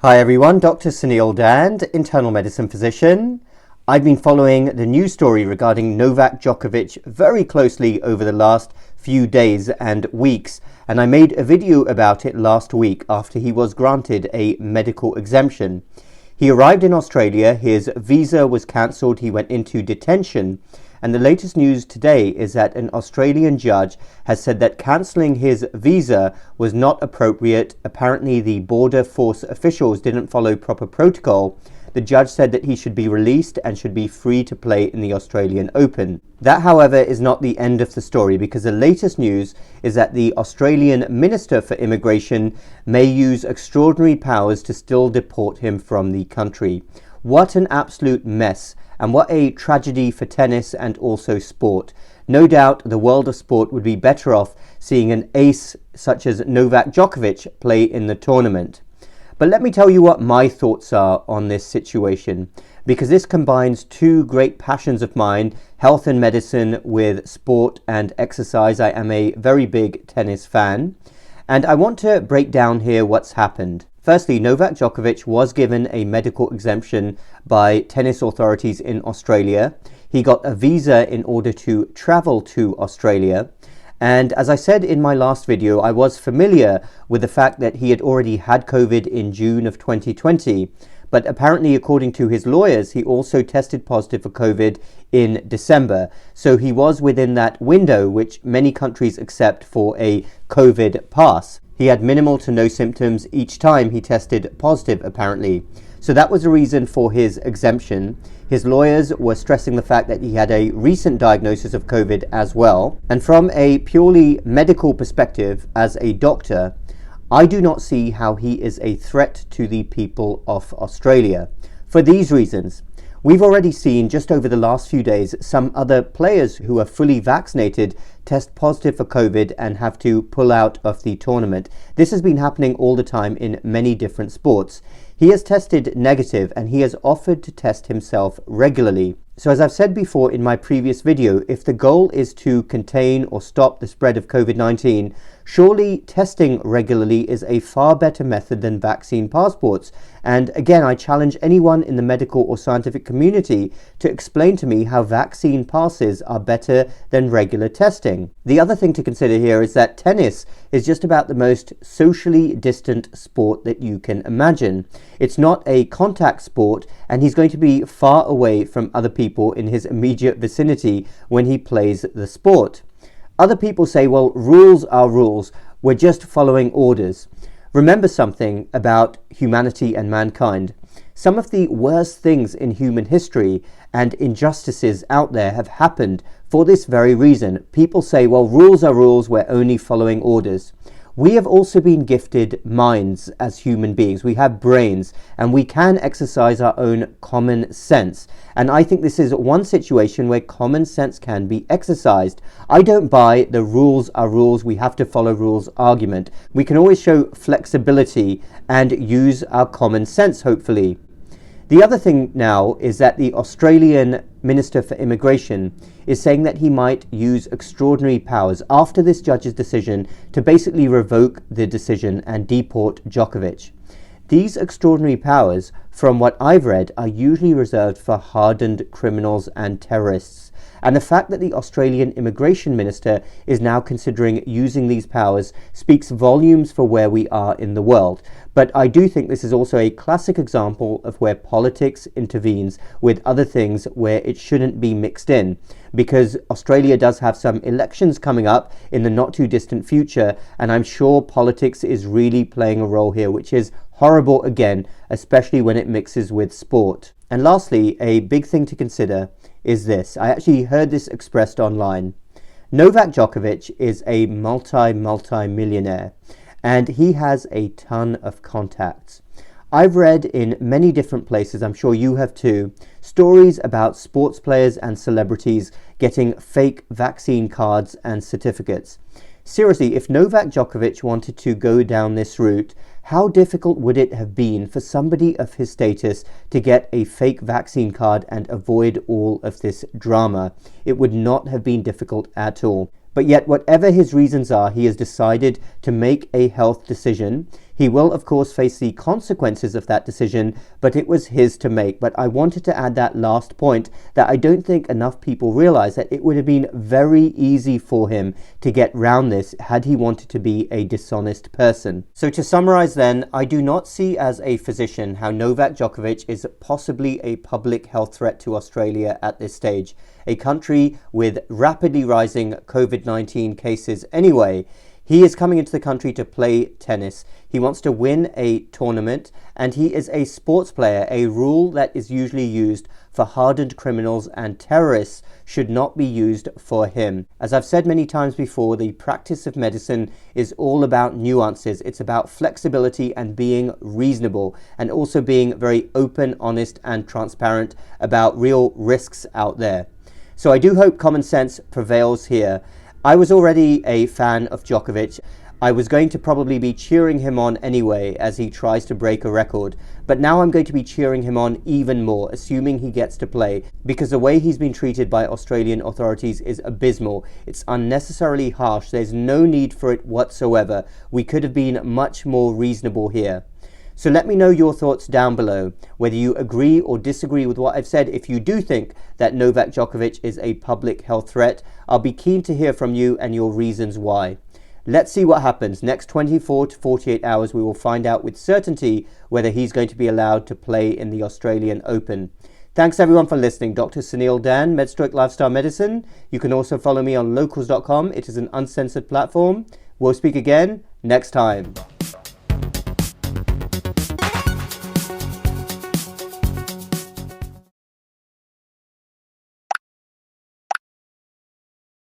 Hi everyone, Dr. Suneel Dhand, internal medicine physician. I've been following the news story regarding Novak Djokovic very closely over the last few days and weeks, and I made a video about it last week after he was granted a medical exemption. He arrived in Australia, his visa was cancelled, he went into detention, and the latest news today is that an Australian judge has said that cancelling his visa was not appropriate. Apparently the border force officials didn't follow proper protocol. The judge said that he should be released and should be free to play in the Australian Open. That, however, is not the end of the story, because the latest news is that the Australian Minister for Immigration may use extraordinary powers to still deport him from the country. What an absolute mess, and what a tragedy for tennis and also sport. No doubt the world of sport would be better off seeing an ace such as Novak Djokovic play in the tournament. But let me tell you what my thoughts are on this situation, because this combines two great passions of mine, health and medicine with sport and exercise. I am a very big tennis fan, and I want to break down here what's happened. Firstly, Novak Djokovic was given a medical exemption by tennis authorities in Australia. He got a visa in order to travel to Australia. And as I said in my last video, I was familiar with the fact that he had already had COVID in June of 2020. But apparently, according to his lawyers, he also tested positive for COVID in December. So he was within that window, which many countries accept for a COVID pass. He had minimal to no symptoms each time he tested positive, apparently. So that was the reason for his exemption. His lawyers were stressing the fact that he had a recent diagnosis of COVID as well. And from a purely medical perspective, as a doctor, I do not see how he is a threat to the people of Australia. For these reasons, we've already seen just over the last few days some other players who are fully vaccinated test positive for COVID and have to pull out of the tournament. This has been happening all the time in many different sports. He has tested negative and he has offered to test himself regularly. So as I've said before in my previous video, if the goal is to contain or stop the spread of COVID-19, surely testing regularly is a far better method than vaccine passports. And again, I challenge anyone in the medical or scientific community to explain to me how vaccine passes are better than regular testing. The other thing to consider here is that tennis is just about the most socially distant sport that you can imagine. It's not a contact sport, and he's going to be far away from other people in his immediate vicinity when he plays the sport. Other people say, well, rules are rules. We're just following orders. Remember something about humanity and mankind. Some of the worst things in human history and injustices out there have happened for this very reason. People say, well, rules are rules, we're only following orders. We have also been gifted minds as human beings. We have brains and we can exercise our own common sense. And I think this is one situation where common sense can be exercised. I don't buy the rules are rules, we have to follow rules argument. We can always show flexibility and use our common sense, hopefully. The other thing now is that the Australian Minister for Immigration is saying that he might use extraordinary powers after this judge's decision to basically revoke the decision and deport Djokovic. These extraordinary powers, from what I've read, are usually reserved for hardened criminals and terrorists. And the fact that the Australian Immigration Minister is now considering using these powers speaks volumes for where we are in the world. But I do think this is also a classic example of where politics intervenes with other things where it shouldn't be mixed in. Because Australia does have some elections coming up in the not too distant future, and I'm sure politics is really playing a role here, which is horrible again, especially when it mixes with sport. And lastly, a big thing to consider is this. I actually heard this expressed online. Novak Djokovic is a multi-millionaire, and he has a ton of contacts. I've read in many different places, I'm sure you have too, stories about sports players and celebrities getting fake vaccine cards and certificates. Seriously, if Novak Djokovic wanted to go down this route, how difficult would it have been for somebody of his status to get a fake vaccine card and avoid all of this drama? It would not have been difficult at all. But yet, whatever his reasons are, he has decided to make a health decision. He will, of course, face the consequences of that decision, but it was his to make. But I wanted to add that last point, that I don't think enough people realize that it would have been very easy for him to get round this had he wanted to be a dishonest person. So to summarize then, I do not see as a physician how Novak Djokovic is possibly a public health threat to Australia at this stage, a country with rapidly rising COVID-19 cases anyway. He is coming into the country to play tennis. He wants to win a tournament, and he is a sports player. A rule that is usually used for hardened criminals and terrorists should not be used for him. As I've said many times before, the practice of medicine is all about nuances. It's about flexibility and being reasonable, and also being very open, honest, and transparent about real risks out there. So I do hope common sense prevails here. I was already a fan of Djokovic. I was going to probably be cheering him on anyway as he tries to break a record, but now I'm going to be cheering him on even more, assuming he gets to play, because the way he's been treated by Australian authorities is abysmal. It's unnecessarily harsh. There's no need for it whatsoever. We could have been much more reasonable here. So let me know your thoughts down below, whether you agree or disagree with what I've said. If you do think that Novak Djokovic is a public health threat, I'll be keen to hear from you and your reasons why. Let's see what happens. Next 24 to 48 hours, we will find out with certainty whether he's going to be allowed to play in the Australian Open. Thanks everyone for listening. Dr. Suneel, Dhand, MedStoic Lifestyle Medicine. You can also follow me on locals.com. It is an uncensored platform. We'll speak again next time.